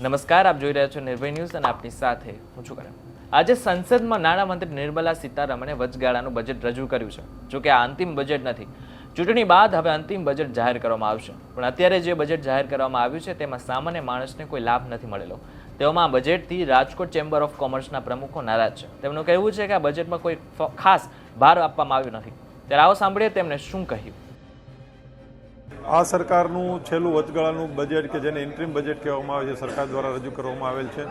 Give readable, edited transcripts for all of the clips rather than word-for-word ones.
નમસ્કાર, આપ જોઈ રહ્યા છો નિર્ભય ન્યૂઝ અને આપની સાથે હું છું કરણ। આજે સંસદમાં નાણામંત્રી નિર્મલા સીતારમણે વચગાળાનું બજેટ રજૂ કર્યું છે। જોકે આ અંતિમ બજેટ નથી। ચૂંટણી બાદ હવે અંતિમ બજેટ જાહેર કરવામાં આવશે, પણ અત્યારે જે બજેટ જાહેર કરવામાં આવ્યું છે તેમાં સામાન્ય માણસને કોઈ લાભ નથી મળેલો। તેઓમાં આ બજેટથી રાજકોટ ચેમ્બર ઓફ કોમર્સના પ્રમુખો નારાજ છે। તેમનું કહેવું છે કે આ બજેટમાં કોઈ ખાસ ભાર આપવામાં આવ્યો નથી। ત્યારે આવો સાંભળીએ તેમણે શું કહ્યું। આ સરકારનું છેલ્લું વચગાળાનું બજેટ કે જેને ઇન્ટ્રીમ બજેટ કહેવામાં આવે છે, સરકાર દ્વારા રજૂ કરવામાં આવેલ છે,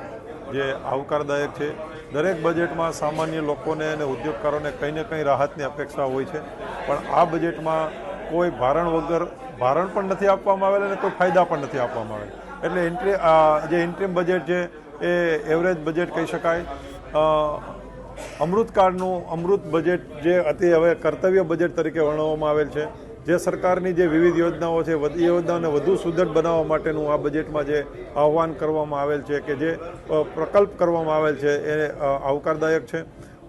જે આવકારદાયક છે। દરેક બજેટમાં સામાન્ય લોકોને અને ઉદ્યોગકારોને કંઈ ને કંઈ રાહતની અપેક્ષા હોય છે, પણ આ બજેટમાં કોઈ ભારણ પણ નથી આપવામાં આવેલ અને કોઈ ફાયદા પણ નથી આપવામાં આવેલ। એટલે જે ઇન્ટ્રીમ બજેટ છે એ એવરેજ બજેટ કહી શકાય। અમૃતકાળનું અમૃત બજેટ જે અતિ હવે કર્તવ્ય બજેટ તરીકે વર્ણવવામાં આવેલ છે, જે સરકારની જે વિવિધ યોજનાઓ છે એ યોજનાઓને વધુ સુદૃઢ બનાવવા માટેનું આ બજેટમાં જે આહ્વાન કરવામાં આવેલ છે કે જે પ્રકલ્પ કરવામાં આવેલ છે એ આવકારદાયક છે।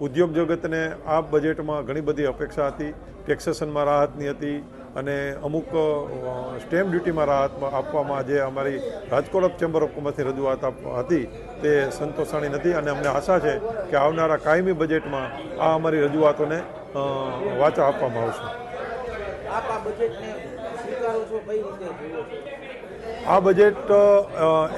ઉદ્યોગ જગતને આ બજેટમાં ઘણી બધી અપેક્ષા હતી। ટેક્સેશનમાં રાહતની હતી અને અમુક સ્ટેમ્પ ડ્યુટીમાં રાહત આપવામાં જે અમારી રાજકોટ ચેમ્બર ઓફ કોમર્સની રજૂઆત હતી તે સંતોષાણી નથી, અને અમને આશા છે કે આવનારા કાયમી બજેટમાં આ અમારી રજૂઆતોને વાચા આપવામાં આવશે। આ બજેટ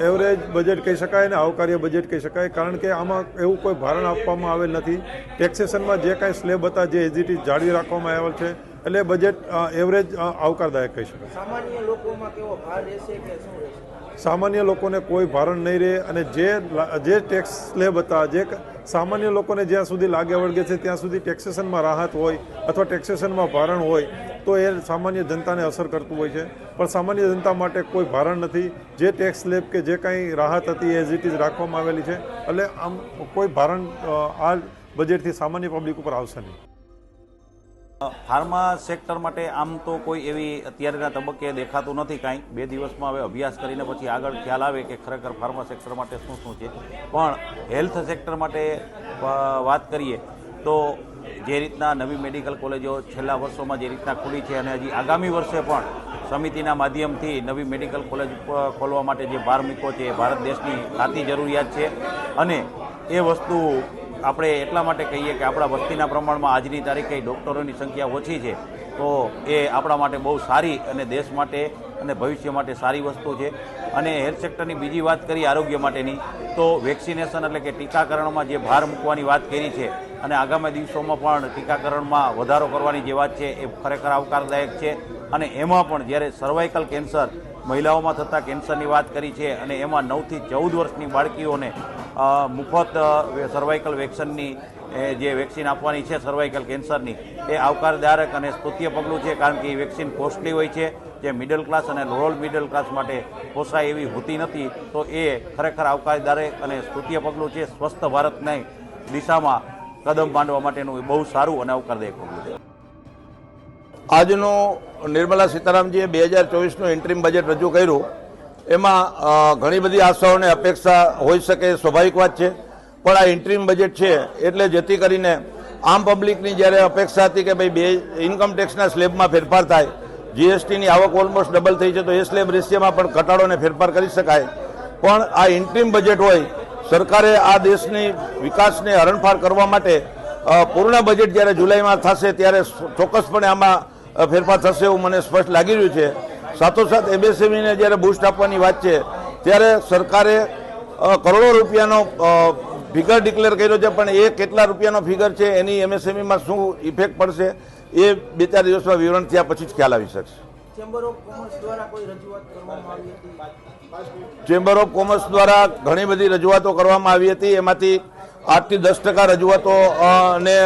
એવરેજ બજેટ કહી શકાય અને આવકાર્ય બજેટ કહી શકાય, કારણ કે આમાં એવું કોઈ ભારણ આપવામાં આવેલ નથી। ટેક્સેશનમાં જે કાંઈ સ્લેબ હતા જે એઝ ઇટ ઇઝ જાળવી રાખવામાં આવેલ છે, એટલે બજેટ એવરેજ આવકારદાયક કહી શકાય। સામાન્ય લોકોમાં કેવો ભાર રહેશે કે શું રહેશે? સામાન્ય લોકોને કોઈ ભારણ નહીં રહે, અને જે ટેક્સ સ્લેબ હતા જે સામાન્ય લોકોને જ્યાં સુધી લાગે વળગે છે ત્યાં સુધી ટેક્સેશનમાં રાહત હોય અથવા ટેક્સેશનમાં ભારણ હોય તો એ સામાન્ય જનતાને અસર કરતું હોય છે, પણ સામાન્ય જનતા માટે કોઈ ભારણ નથી। જે ટેક્સ સ્લેબ કે જે કાંઈ રાહત હતી એઝ ઇટ ઇઝ રાખવામાં આવેલી છે, એટલે આમ કોઈ ભારણ આ બજેટથી સામાન્ય પબ્લિક ઉપર આવશે નહીં। ફાર્મા સેક્ટર માટે આમ તો કોઈ એવી અત્યારના તબક્કે દેખાતું નથી કાંઈ। 2 દિવસમાં હવે અભ્યાસ કરીને પછી આગળ ખ્યાલ આવે કે ખરેખર ફાર્મા સેક્ટર માટે શું શું છે। પણ હેલ્થ સેક્ટર માટે વાત કરીએ તો જે રીતના નવી મેડિકલ કોલેજો છેલ્લા વર્ષોમાં જે રીતના ખુલી છે અને હજી આગામી વર્ષે પણ સમિતિના માધ્યમથી નવી મેડિકલ કોલેજ ખોલવા માટે જે ભાર મૂક્યો છે એ ભારત દેશની ખાતી જરૂરિયાત છે, અને એ વસ્તુ આપણે એટલા માટે કહીએ કે આપણા વસ્તીના પ્રમાણમાં આજની તારીખે ડૉક્ટરોની સંખ્યા ઓછી છે, તો એ આપણા માટે બહુ સારી અને દેશ માટે અને ભવિષ્ય માટે સારી વસ્તુ છે। અને હેલ્થ સેક્ટરની બીજી વાત કરીએ આરોગ્ય માટેની, તો વેક્સિનેશન એટલે કે ટીકાકરણમાં જે ભાર મૂકવાની વાત કરી છે અને આગામી દિવસોમાં પણ ટીકાકરણમાં વધારો કરવાની જે વાત છે એ ખરેખર આવકારદાયક છે। અને એમાં પણ જ્યારે સર્વાઇકલ કેન્સર મહિલાઓમાં થતા કેન્સરની વાત કરી છે અને એમાં 9 થી 14 વર્ષની બાળકીઓને મુફત સર્વાઇકલ વેક્સિનની જે વેક્સિન આપવાની છે સર્વાઇકલ કેન્સરની, એ આવકારદાયક અને સ્તુત્ય પગલું છે, કારણ કે એ વેક્સિન કોસ્ટલી હોય છે, જે મિડલ ક્લાસ અને લોઅર મિડલ ક્લાસ માટે પોસાય એવી હોતી નથી, તો એ ખરેખર આવકારદાયક અને સ્તુત્ય પગલું છે। સ્વસ્થ ભારતની દિશામાં કદમ માંડવા માટેનું એ બહુ સારું અને આવકારદાયક પગલું છે। આજનો નિર્મલા સીતારામજીએ 2024નું ઇન્ટ્રીમ બજેટ રજૂ કર્યું, એમાં ઘણી બધી આશાઓ અને અપેક્ષા હોઈ શકે, સ્વાભાવિક વાત છે, પણ આ ઇન્ટ્રીમ બજેટ છે એટલે જેથી કરીને આમ પબ્લિકની જ્યારે અપેક્ષા હતી કે ભાઈ ઇન્કમ ટેક્સના સ્લેબમાં ફેરફાર થાય, જીએસટીની આવક ઓલમોસ્ટ ડબલ થઈ છે તો એ સ્લેબ રેશિયોમાં પણ ઘટાડો અને ફેરફાર કરી શકાય, પણ આ ઇન્ટ્રીમ બજેટ હોય, સરકારે આ દેશની વિકાસને હરણફાળ કરવા માટે પૂર્ણ બજેટ જ્યારે જુલાઈમાં થશે ત્યારે ચોક્કસપણે આમાં ફેરફાર થશે એવું મને સ્પષ્ટ લાગી રહ્યું છે। સાથોસાથ એમએસએમઈને જ્યારે બૂસ્ટ આપવાની વાત છે ત્યારે સરકારે કરોડો રૂપિયાનો ફિગર ડિક્લેર કર્યો છે, પણ એ કેટલા રૂપિયાનો ફિગર છે એની એમએસએમઈમાં શું ઇફેક્ટ પડશે એ 2-4 દિવસમાં વિવરણ થયા પછી જ ખ્યાલ આવી શકશે। ચેમ્બર ઓફ કોમર્સ દ્વારા કોઈ રજૂઆત કરવામાં આવી હતી? ચેમ્બર ઓફ કોમર્સ દ્વારા ઘણી બધી રજૂઆતો કરવામાં આવી હતી, એમાંથી 8 થી 10% રજૂઆતો ને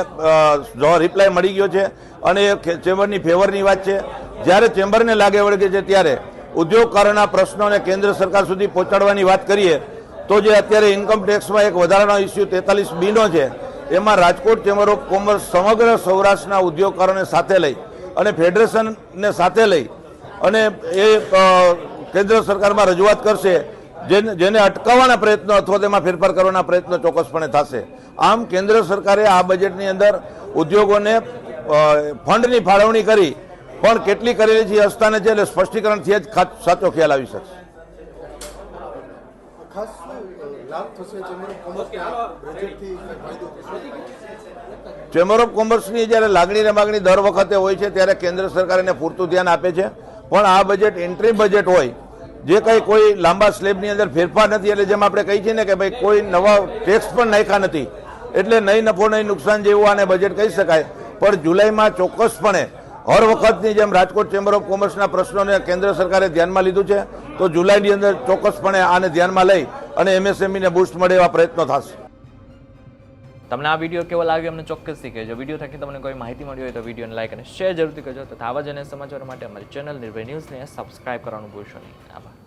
રિપ્લાય મળી ગયો છે, અને એ ચેમ્બરની ફેવરની વાત છે। જ્યારે ચેમ્બરને લાગે વળગે છે ત્યારે ઉદ્યોગકારોના પ્રશ્નોને કેન્દ્ર સરકાર સુધી પહોંચાડવાની વાત કરીએ તો જે અત્યારે ઇન્કમ ટેક્સમાં એક વધારાનો ઇસ્યુ 43B છે, એમાં રાજકોટ ચેમ્બર ઓફ કોમર્સ સમગ્ર સૌરાષ્ટ્રના ઉદ્યોગકારોને સાથે લઈ અને ફેડરેશનને સાથે લઈ અને એ કેન્દ્ર સરકારમાં રજૂઆત કરશે, જેને અટકાવવાના પ્રયત્નો અથવા તેમાં ફેરફાર કરવાના પ્રયત્નો ચોક્કસપણે થશે। આમ કેન્દ્ર સરકારે આ બજેટની અંદર ઉદ્યોગોને ફંડની ફાળવણી કરી પણ કેટલી કરેલી છે અસ્થાને છે, એટલે સ્પષ્ટીકરણથી જ સાચો ખ્યાલ આવી શકશે। ખાસ શું લાભ થશે ચેમ્બર ઓફ કોમર્સના બજેટથી ફાયદો થશે? ચેમ્બર ઓફ કોમર્સની જ્યારે લાગણી ને માગણી દર વખતે હોય છે ત્યારે કેન્દ્ર સરકાર એને પૂરતું ધ્યાન આપે છે, પણ આ બજેટ એન્ટ્રી બજેટ હોય, જે કંઈ કોઈ લાંબા સ્લેબની અંદર ફેરફાર નથી, એટલે જેમ આપણે કહી છીએ ને કે ભાઈ કોઈ નવા ટેક્સ પણ નાખ્યા નથી, એટલે નહીં નફો નહીં નુકસાન જેવું આને બજેટ કહી શકાય. પણ જુલાઈમાં ચોક્કસપણે હર વખતની જેમ રાજકોટ ચેમ્બર ઓફ કોમર્સના પ્રશ્નોને કેન્દ્ર સરકારે ધ્યાનમાં લીધું છે, તો જુલાઈની અંદર ચોક્કસપણે આને ધ્યાનમાં લઈ અને MSME ને બૂસ્ટ મળે એવા પ્રયત્નો થશે. તમને આ વિડીયો કેવો લાગ્યો અમને ચોક્કસથી કહેજો. વિડીયો થકી તમને કોઈ માહિતી મળી હોય તો વિડીયોને લાઈક અને શેર જરૂરથી કરજો. તથા આવા જ અન્ય સમાચારો માટે અમારી ચેનલ નિર્ભય ન્યૂઝને સબસ્ક્રાઇબ કરવાનું ભૂલશો નહીં. આભાર.